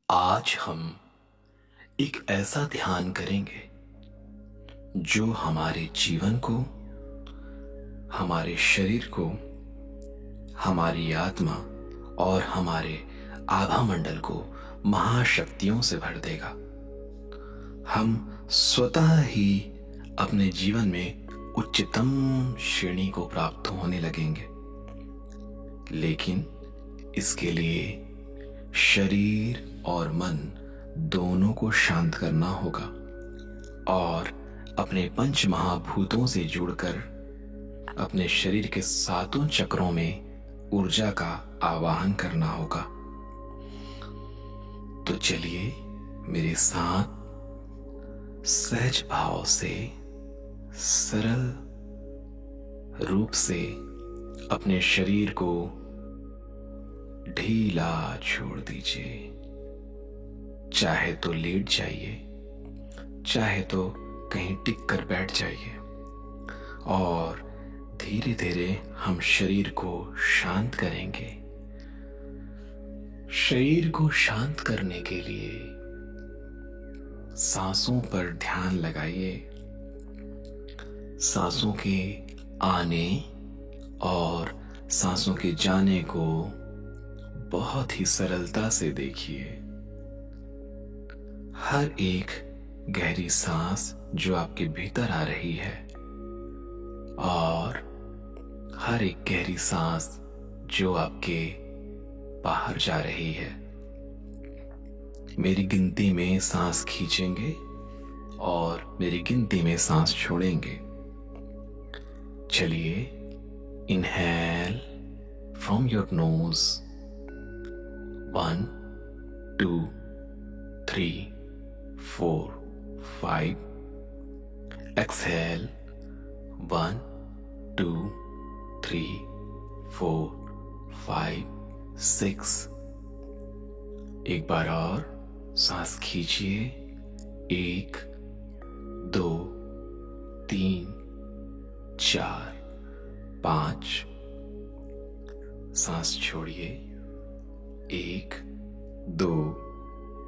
आज हम एक ऐसा ध्यान करेंगे जो हमारे जीवन को, हमारे शरीर को, हमारी आत्मा और हमारे आभा मंडल को महाशक्तियों से भर देगा। हम स्वतः ही अपने जीवन में उच्चतम श्रेणी को प्राप्त होने लगेंगे, लेकिन इसके लिए शरीर और मन दोनों को शांत करना होगा और अपने पंच महाभूतों से जुड़कर अपने शरीर के सातों चक्रों में ऊर्जा का आवाहन करना होगा। तो चलिए मेरे साथ सहज भाव से, सरल रूप से अपने शरीर को ढीला छोड़ दीजिए। चाहे तो लेट जाइए, चाहे तो कहीं टिक कर बैठ जाइए और धीरे धीरे हम शरीर को शांत करेंगे। शरीर को शांत करने के लिए सांसों पर ध्यान लगाइए। सांसों के आने और सांसों के जाने को बहुत ही सरलता से देखिए। हर एक गहरी सांस जो आपके भीतर आ रही है और हर एक गहरी सांस जो आपके बाहर जा रही है। मेरी गिनती में सांस खींचेंगे और मेरी गिनती में सांस छोड़ेंगे। चलिए, inhale from your nose 1 2 3 4 5. Exhale 1 2 3 4 5 6. एक बार और सांस खींचिए। 1 2 3 4 5. सांस छोड़िए। 1 2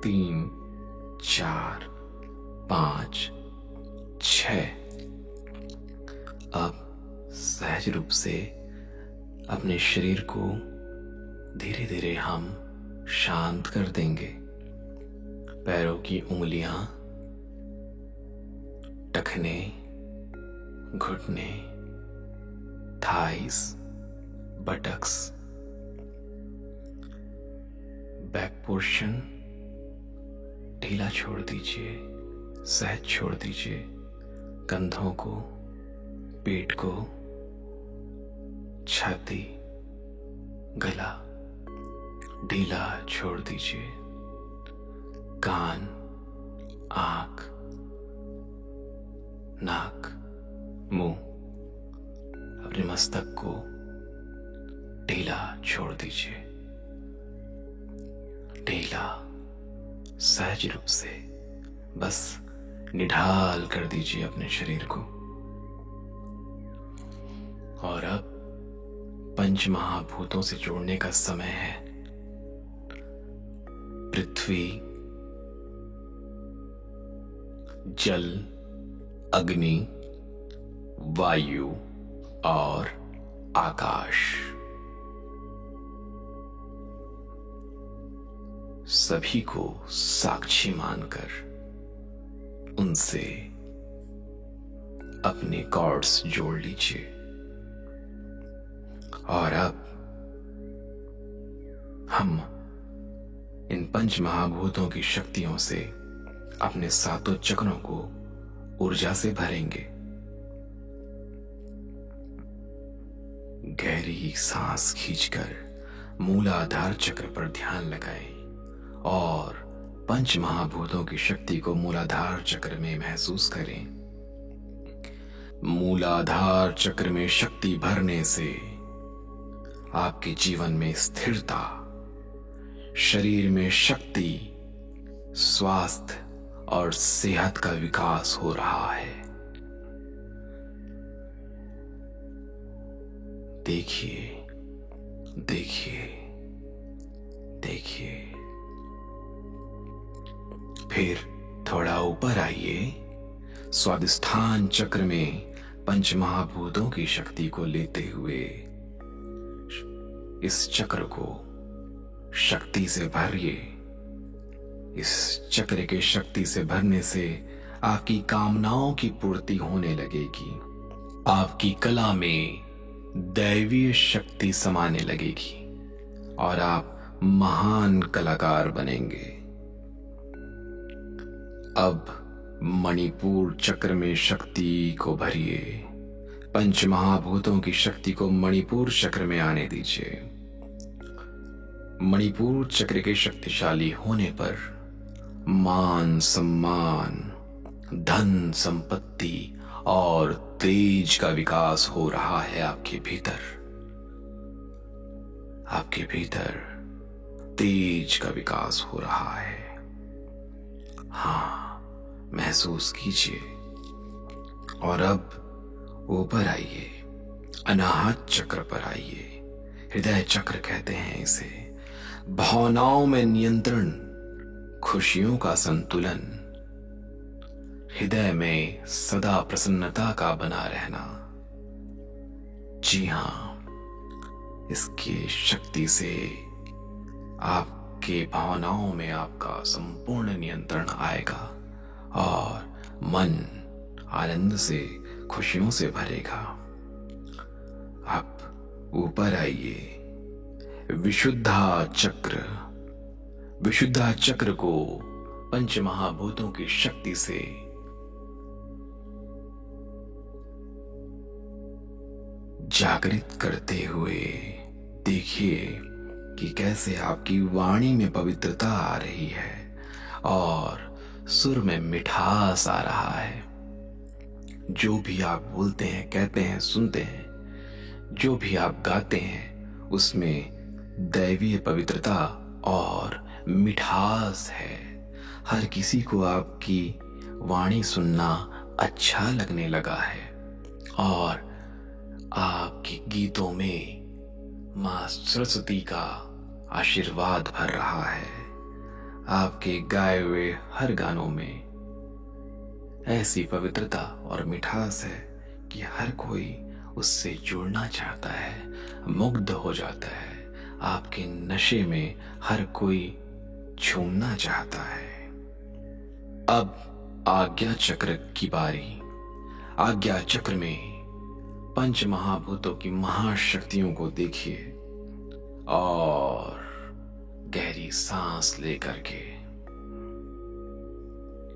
3 4 5 6. अब सहज रूप से अपने शरीर को धीरे धीरे हम शांत कर देंगे। पैरों की उंगलियां, टखने, घुटने, थाइस, बटक्स, बैक पोर्शन ढीला छोड़ दीजिए, सहज छोड़ दीजिए। कंधों को, पेट को, छाती, गला ढीला छोड़ दीजिए। कान, आंख, नाक, मुंह, अपने मस्तक को ढीला छोड़ दीजिए। ढीला, सहज रूप से बस निढाल कर दीजिए अपने शरीर को। और अब पंच महाभूतों से जोड़ने का समय है। पृथ्वी, जल, अग्नि, वायु और आकाश, सभी को साक्षी मानकर उनसे अपने कॉर्ड्स जोड़ लीजिए। और अब हम इन पंच महाभूतों की शक्तियों से अपने सातों चक्रों को ऊर्जा से भरेंगे। गहरी सांस खींचकर मूलाधार चक्र पर ध्यान लगाएं और पंच महाभूतों की शक्ति को मूलाधार चक्र में महसूस करें। मूलाधार चक्र में शक्ति भरने से आपके जीवन में स्थिरता, शरीर में शक्ति, स्वास्थ्य और सेहत का विकास हो रहा है। देखिए, देखिए, देखिए, फिर थोड़ा ऊपर आइए। स्वादिष्ठान चक्र में पंचमहाभूतों की शक्ति को लेते हुए इस चक्र को शक्ति से भरिए। इस चक्र के शक्ति से भरने से आपकी कामनाओं की पूर्ति होने लगेगी। आपकी कला में दैवीय शक्ति समाने लगेगी और आप महान कलाकार बनेंगे। अब मणिपुर चक्र में शक्ति को भरिए। पंचमहाभूतों की शक्ति को मणिपुर चक्र में आने दीजिए। मणिपुर चक्र के शक्तिशाली होने पर मान सम्मान, धन संपत्ति और तेज का विकास हो रहा है आपके भीतर। आपके भीतर तेज का विकास हो रहा है। हाँ, महसूस कीजिए। और अब ऊपर आइए, अनाहत चक्र पर आइए। हृदय चक्र कहते हैं इसे। भावनाओं में नियंत्रण, खुशियों का संतुलन, हृदय में सदा प्रसन्नता का बना रहना। जी हां, इसकी शक्ति से आपके भावनाओं में आपका संपूर्ण नियंत्रण आएगा और मन आनंद से, खुशियों से भरेगा। अब ऊपर आइए, विशुद्धा चक्र। विशुद्धा चक्र को पंचमहाभूतों की शक्ति से जागृत करते हुए देखिए कि कैसे आपकी वाणी में पवित्रता आ रही है और सुर में मिठास आ रहा है। जो भी आप बोलते हैं, कहते हैं, सुनते हैं, जो भी आप गाते हैं, उसमें दैवीय पवित्रता और मिठास है। हर किसी को आपकी वाणी सुनना अच्छा लगने लगा है और आपके गीतों में मां सरस्वती का आशीर्वाद भर रहा है। आपके गाए हुए हर गानों में ऐसी पवित्रता और मिठास है कि हर कोई उससे जुड़ना चाहता है, मुग्ध हो जाता है। आपके नशे में हर कोई झूमना चाहता है। अब आज्ञा चक्र की बारी। आज्ञा चक्र में पंच महाभूतों की महाशक्तियों को देखिए और गहरी सांस लेकर के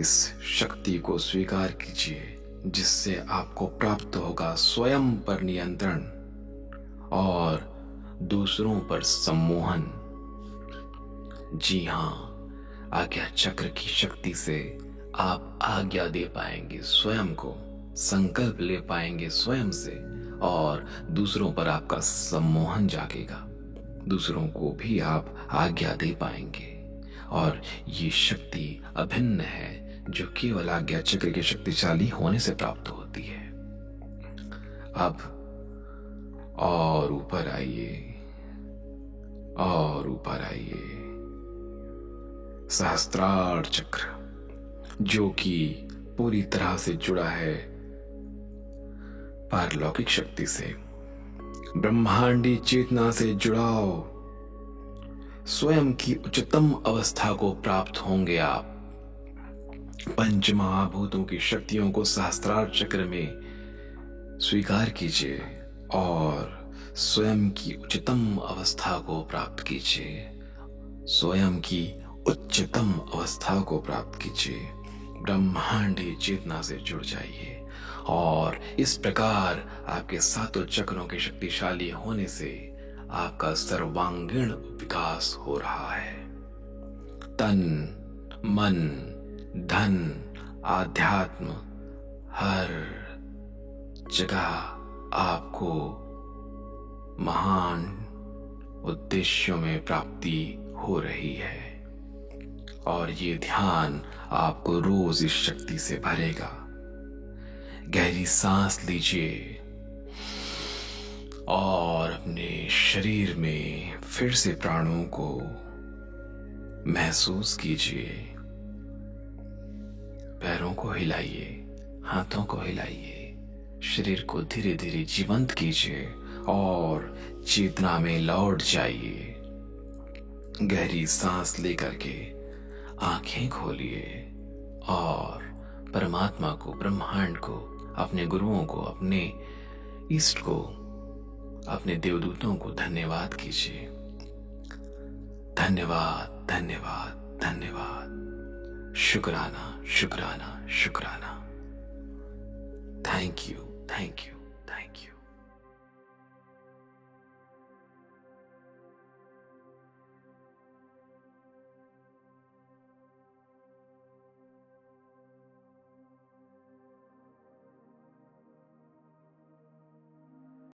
इस शक्ति को स्वीकार कीजिए, जिससे आपको प्राप्त होगा स्वयं पर नियंत्रण और दूसरों पर सम्मोहन। जी हां, आज्ञा चक्र की शक्ति से आप आज्ञा दे पाएंगे स्वयं को, संकल्प ले पाएंगे स्वयं से और दूसरों पर आपका सम्मोहन जागेगा। दूसरों को भी आप आज्ञा दे पाएंगे और ये शक्ति अभिन्न है जो केवल आज्ञा चक्र के शक्तिशाली होने से प्राप्त होती है। अब और ऊपर आइए और ऊपर आइए। सहस्त्रार चक्र, जो कि पूरी तरह से जुड़ा है पारलौकिक शक्ति से, ब्रह्मांडी चेतना से जुड़ाओ। स्वयं की उच्चतम अवस्था को प्राप्त होंगे आप। पंच महाभूतों की शक्तियों को सहस्त्रार चक्र में स्वीकार कीजिए और स्वयं की उच्चतम अवस्था को प्राप्त कीजिए। स्वयं की उच्चतम अवस्था को प्राप्त कीजिए। ब्रह्मांडी चेतना से जुड़ जाइए और इस प्रकार आपके सातों चक्रों के शक्तिशाली होने से आपका सर्वांगीण विकास हो रहा है। तन, मन, धन, आध्यात्म, हर जगह आपको महान उद्देश्यों में प्राप्ति हो रही है और ये ध्यान आपको रोज इस शक्ति से भरेगा। गहरी सांस लीजिए और अपने शरीर में फिर से प्राणों को महसूस कीजिए। पैरों को हिलाइए, हाथों को हिलाइए, शरीर को धीरे धीरे जीवंत कीजिए और चेतना में लौट जाइए। गहरी सांस लेकर के आंखें खोलिए और परमात्मा को, ब्रह्मांड को, अपने गुरुओं को, अपने ईष्ट को, अपने देवदूतों को धन्यवाद कीजिए। धन्यवाद, धन्यवाद, धन्यवाद। शुक्राना, शुक्राना, शुक्राना। Thank you, thank you.